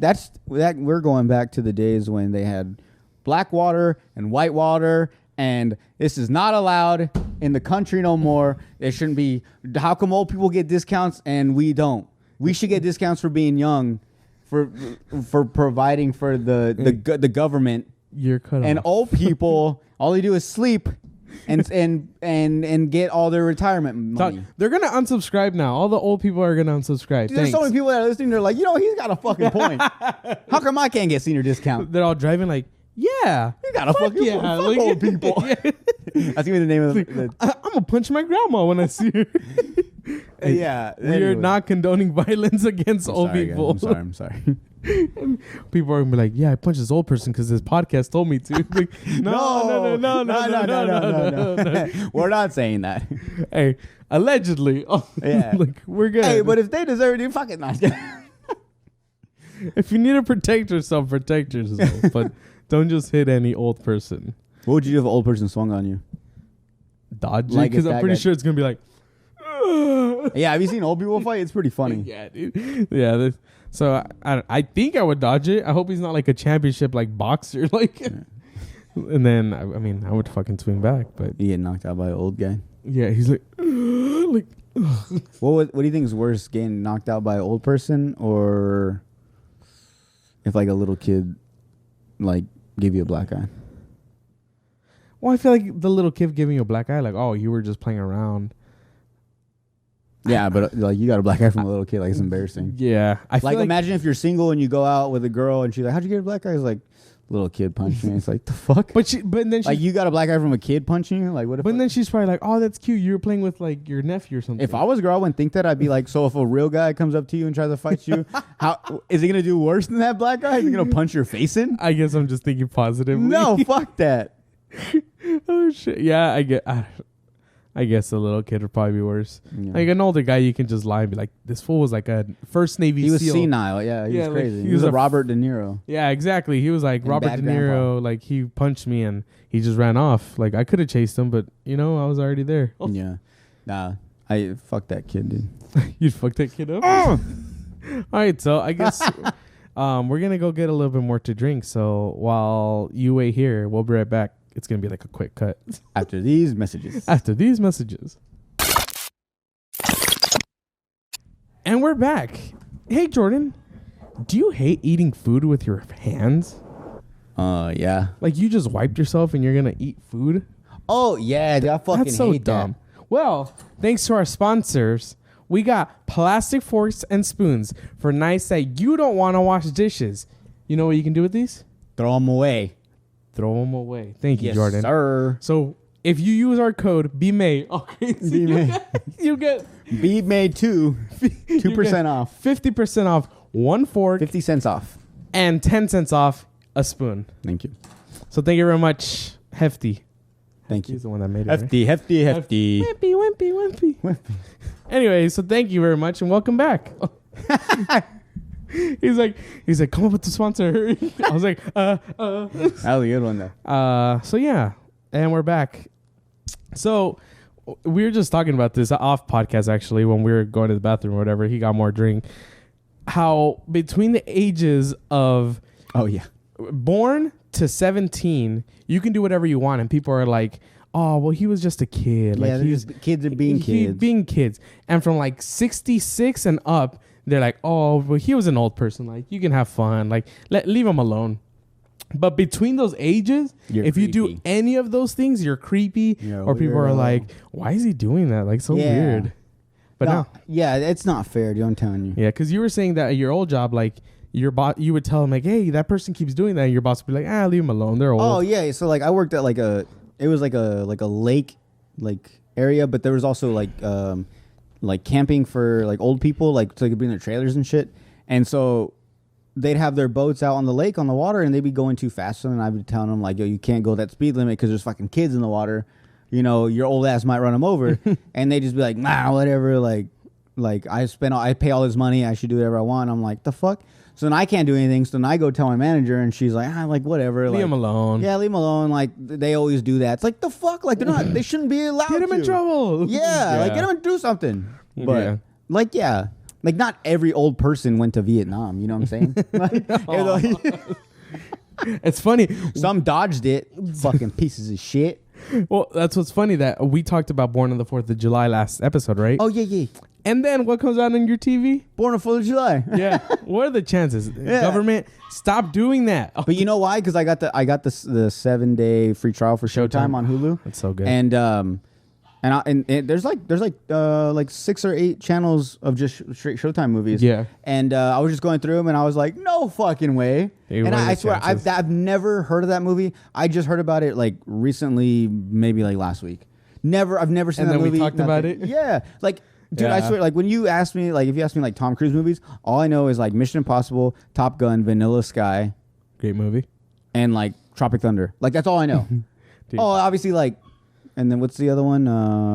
we're going back to the days when they had black water and white water, and this is not allowed in the country no more. There shouldn't be. How come old people get discounts and we don't? We should get discounts for being young, for providing for the government. You're cut off. And old people, all they do is sleep and get all their retirement money. They're gonna unsubscribe now. All the old people are gonna unsubscribe. Dude, there's so many people that are listening. They're like, he's got a fucking point. How come I can't get senior discount? They're all driving like, yeah, you got a fucking yeah. fuck like, old people. That's gonna be the name of the. I'm gonna punch my grandma when I see her. Yeah, we're not condoning violence against old people. Guys. I'm sorry. People are gonna be like, yeah, I punched this old person because this podcast told me to. Like, no. We're not saying that. Hey, allegedly. Yeah, like we're good. Hey, but if they deserve it, you fucking not. If you need to protect yourself, protect yourself. But don't just hit any old person. What would you do if an old person swung on you? Dodge it, because I'm pretty sure it's gonna be like. Yeah, have you seen old people fight? It's pretty funny. Yeah, dude. Yeah. So I think I would dodge it. I hope he's not like a championship like boxer, like. Yeah. And then I mean I would fucking swing back, but you get knocked out by an old guy. Yeah, he's like, like. What do you think is worse, getting knocked out by an old person, or if like a little kid like give you a black eye? Well, I feel like the little kid giving you a black eye, like, oh, you were just playing around. Yeah, but like you got a black eye from a little kid, like it's embarrassing. Yeah, I feel like imagine if you're single and you go out with a girl and she's like, "How'd you get a black eye?" It's like, little kid punched me. It's like, the fuck. But then like you got a black eye from a kid punching you. Like what? But then she's probably like, "Oh, that's cute. You were playing with like your nephew or something." If I was a girl, I wouldn't think that. I'd be like, so if a real guy comes up to you and tries to fight you, how is he gonna do worse than that black guy? Is he gonna punch your face in? I guess I'm just thinking positively. No, fuck that. Oh shit. Yeah, I guess a little kid would probably be worse. Yeah. Like an older guy, you can just lie and be like, "This fool was like a first Navy SEAL." He was senile. Yeah, he was crazy. Like, he was a Robert De Niro. Yeah, exactly. He was like Robert De Niro. Like he punched me and he just ran off. Like I could have chased him, but I was already there. Oh. Yeah, nah, I fucked that kid, dude. You'd fuck that kid up. All right, so I guess we're gonna go get a little bit more to drink. So while you wait here, we'll be right back. It's going to be like a quick cut. After these messages. And we're back. Hey, Jordan, do you hate eating food with your hands? Yeah. Like you just wiped yourself and you're going to eat food? Oh, yeah. Dude, I fucking That's so hate dumb. That. Well, thanks to our sponsors, we got plastic forks and spoons for nights that you don't want to wash dishes. You know what you can do with these? Throw them away. Throw them away. Thank you, yes, Jordan. Sir. So if you use our code BMAY, okay, so you get BMAY 2% off. 50% off one fork, 50 cents off, and 10 cents off a spoon. Thank you. So thank you very much, Hefty. Thank you. He's the one that made it. Hefty, right? Hefty. Wimpy. Anyway, so thank you very much and welcome back. He's like, come up with the sponsor. I was like, That was a good one though. So yeah, and we're back. So we were just talking about this off podcast actually when we were going to the bathroom or whatever. He got more drink. How between the ages of born to 17, you can do whatever you want, and people are like, oh, well, he was just a kid. Yeah, like kids are being kids. Being kids. And from like 66 and up, they're like, oh, well, he was an old person. Like, you can have fun. Like, leave him alone. But between those ages, if you do any of those things, you're creepy. Or people are like, why is he doing that? Like, so weird. But no. Yeah, it's not fair, dude. I'm telling you. Yeah, because you were saying that at your old job, like, your boss, you would tell him, like, hey, that person keeps doing that. And your boss would be like, leave him alone. They're old. Oh, yeah. So, like, I worked at, like, it was like a lake, like, area. But there was also, like camping for like old people, like so they could bring their trailers and shit. And so they'd have their boats out on the lake on the water and they'd be going too fast. And I'd be telling them like, yo, you can't go that speed limit because there's fucking kids in the water. Your old ass might run them over. And they just be like, nah, whatever. Like I pay all this money. I should do whatever I want. I'm like, the fuck? So then I can't do anything. So then I go tell my manager and she's like, like whatever. Leave him alone. Yeah, leave him alone. Like they always do that. It's like the fuck? Like they shouldn't be allowed to. Get him in trouble. Yeah, like get him to do something. But like not every old person went to Vietnam. You know what I'm saying? It's funny. Some dodged it. Fucking pieces of shit. Well, that's what's funny that we talked about Born on the 4th of July last episode, right? Oh, yeah. And then what comes out on your TV? Born on 4th of July. Yeah. What are the chances? Government, stop doing that. But you know why? Because I got the 7-day free trial for Showtime on Hulu. That's so good. And there's like 6 or 8 channels of just straight Showtime movies. Yeah. And I was just going through them, and I was like, no fucking way. And I swear, I've never heard of that movie. I just heard about it like recently, maybe like last week. I've never seen that movie. And then we talked about it? Yeah. Like, dude, I swear, like when you ask me, like if you ask me like Tom Cruise movies, all I know is like Mission Impossible, Top Gun, Vanilla Sky. Great movie. And like Tropic Thunder. Like that's all I know. Oh, obviously like, and then what's the other one?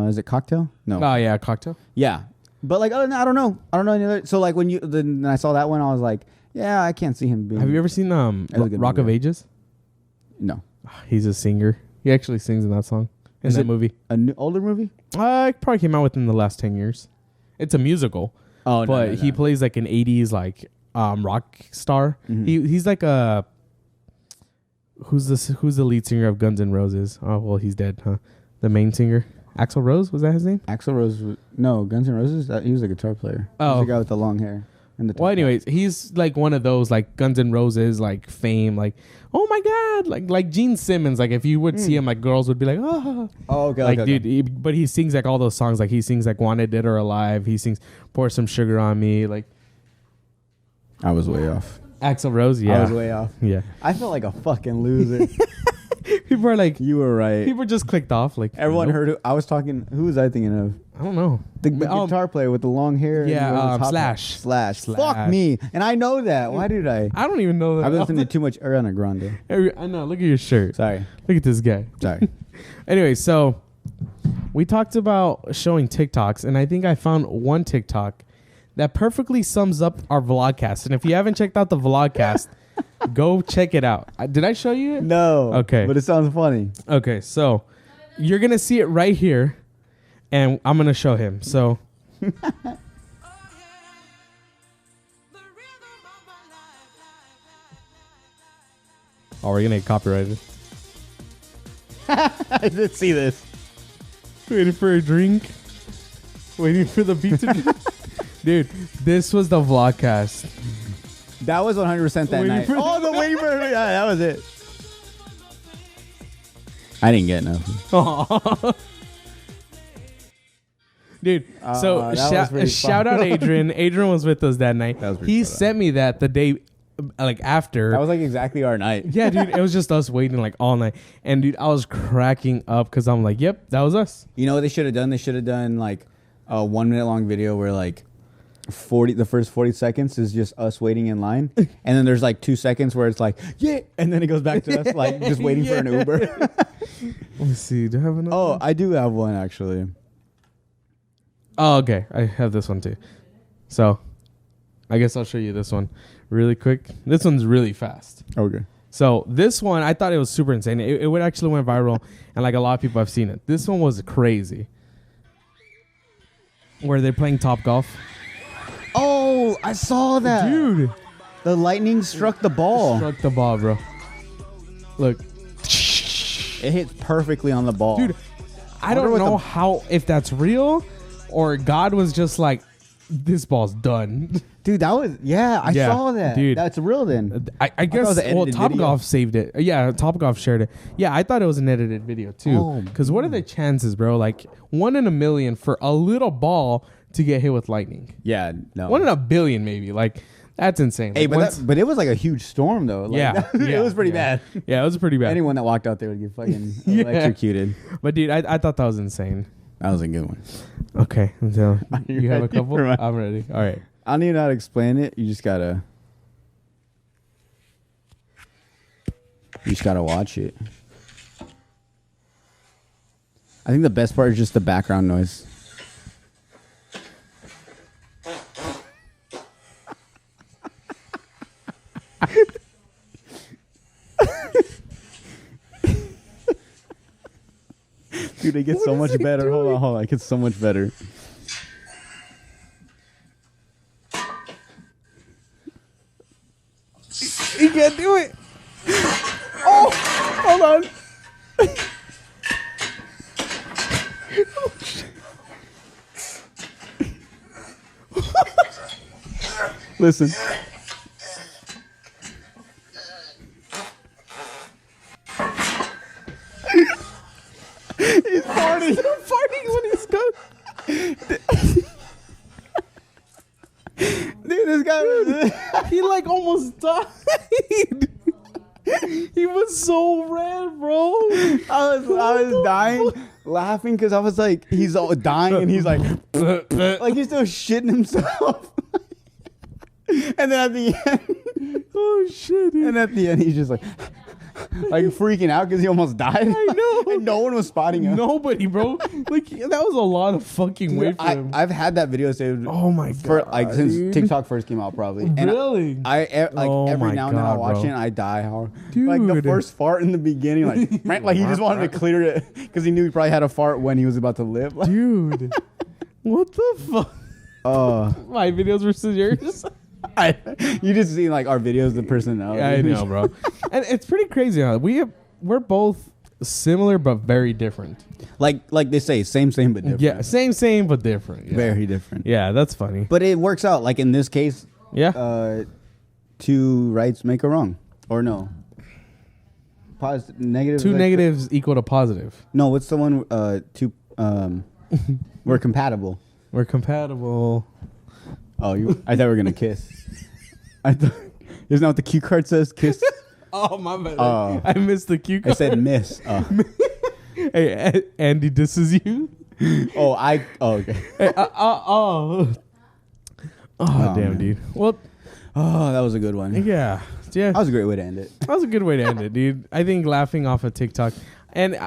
Is it Cocktail? No. Oh yeah, Cocktail. Yeah. But like other than that, I don't know any other. So like when I saw that one, I was like, yeah, I can't see him being. Have you ever seen Rock of Ages? No. He's a singer. He actually sings in that song. In that movie. An older movie? It probably came out within the last 10 years. It's a musical. Oh, but he plays like an 80s like rock star. Mm-hmm. He's like a who's the lead singer of Guns N' Roses? Oh well, he's dead, huh? The main singer, Axl Rose, was that his name? Axl Rose, no, Guns N' Roses. He was a guitar player. Oh, he's the guy with the long hair. Well, anyways, he's like one of those like Guns N' Roses like fame, like oh my god, like Gene Simmons. Like if you would see him, like girls would be like oh okay, like okay. Dude. But he sings like all those songs. Like he sings like Wanted Dead or Alive. He sings Pour Some Sugar on Me. Like I was way off. Axl Rose, yeah, I was way off. Yeah, I felt like a fucking loser. People are like, you were right. People just clicked off. Like everyone heard it. I was talking. Who was I thinking of? I don't know. The guitar player with the long hair. Yeah, Slash. Fuck me. And I know that. Why did I? I don't even know that. I've been listening to too much Ariana Grande. I know. Look at your shirt. Sorry. Look at this guy. Sorry. Anyway, so we talked about showing TikToks, and I think I found one TikTok that perfectly sums up our vlogcast. And if you haven't checked out the vlogcast, go check it out. Did I show you it? No. Okay. But it sounds funny. Okay, so you're going to see it right here, and I'm going to show him. So. Oh, we're going to get copyrighted. I did see this. Waiting for a drink. Waiting for the beat to drop. Dude, this was the vlogcast. That was 100% that night. Oh, the waiting for yeah, that was it. I didn't get nothing. Dude, so shout out Adrian. Adrian was with us that night. He sent me that the day like after. That was like exactly our night. Yeah, dude, it was just us waiting like all night. And dude, I was cracking up because I'm like, yep, that was us. You know what they should have done? They should have done like a 1 minute long video where like the first 40 seconds is just us waiting in line, and then there's like 2 seconds where it's like yeah, and then it goes back to us like just waiting for an Uber. Let me see. Do I have another? Oh, I do have one actually. Oh, okay. I have this one too. So, I guess I'll show you this one really quick. This one's really fast. Okay. So this one, I thought it was super insane. It would actually went viral, and like a lot of people have seen it. This one was crazy. Where they're playing Top Golf. Oh, I saw that. Dude. The lightning struck the ball. Struck the ball, bro. Look. It hits perfectly on the ball. Dude, I don't know how, if that's real or God was just like, this ball's done. Dude, that was, I saw that. Dude. That's real then. I guess, Top Golf saved it. Yeah, Top Golf shared it. Yeah, I thought it was an edited video too. Because what are the chances, bro? Like 1 in a million for a little ball to get hit with lightning. Yeah, no. 1 in a billion maybe. Like, that's insane. Hey, like but it was like a huge storm though. Like, it was pretty bad. Yeah, it was pretty bad. Anyone that walked out there would get fucking electrocuted. But dude, I thought that was insane. That was a good one. Okay, so you have a couple? I'm ready. All right. I don't even know how to explain it. You just gotta watch it. I think the best part is just the background noise. Dude, it gets so much better. Hold on. It gets so much better. He can't do it. Hold on. Listen. He's farting. He's farting when he's done. Dude, this guy was... He like almost died. He was so red, bro. I was dying laughing because I was like, he's all dying and he's like he's still shitting himself. And then at the end, Oh shit, dude. and at the end, he's just like freaking out because he almost died. I know. And no one was spotting him. Nobody, bro. Like that was a lot of fucking weight for him. I've had that video saved. Oh my god. Since dude. TikTok first came out, probably. And Really? every now and then I watch bro. it and I die hard. Dude. Like the first fart in the beginning, like he just wanted to clear it because he knew he probably had a fart when he was about to live. Dude. What the fuck? My videos versus yours? You just see like our videos, the personality. Yeah, I know, bro. And it's pretty crazy how we're both similar but very different. Like they say, same but different. Yeah, same but different. Yeah. Very different. Yeah, that's funny. But it works out. Like in this case, Yeah. Two rights make a wrong, or no? Positive, negative. Two negatives equal to positive. No, what's the one? Two. We're compatible. We're compatible. Oh, I thought we were gonna kiss. I thought. Isn't that what the cue card says? Kiss. Oh my bad. I missed the cue I card. said miss. Hey, Andy, this is you. Oh, okay. Hey, oh, damn, man. dude. Well, That was a good one. yeah. That was a great way to end it. That was a good way to end it, dude. I think laughing off of TikTok, and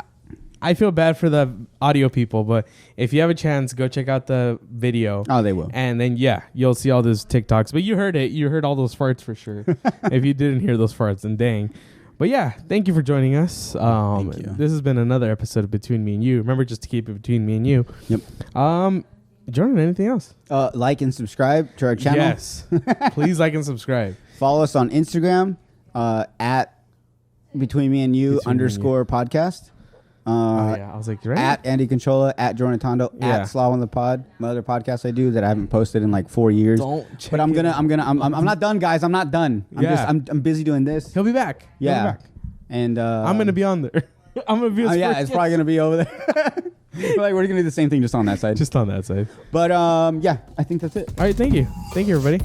I feel bad for the audio people, but if you have a chance, go check out the video. Oh, they will. And then, you'll see all those TikToks. But you heard it. You heard all those farts for sure. If you didn't hear those farts, then dang. But yeah, thank you for joining us. Thank you. This has been another episode of Between Me and You. Remember just to keep it between me and you. Yep. Jordan, anything else? Like and subscribe to our channel. Yes. Please like and subscribe. Follow us on Instagram at Between Me and You _podcast. I was like, right? At Andy Conchola, at Jordan Tondo, at Slaw on the Pod, my other podcast I do that I haven't posted in like 4 years. But I'm not done, guys. I'm not done. I'm busy doing this. He'll be back. Yeah. He'll be back. And I'm gonna be on there. I'm gonna be. It's probably gonna be over there. We're gonna do the same thing just on that side. Just on that side. But I think that's it. All right, thank you, everybody.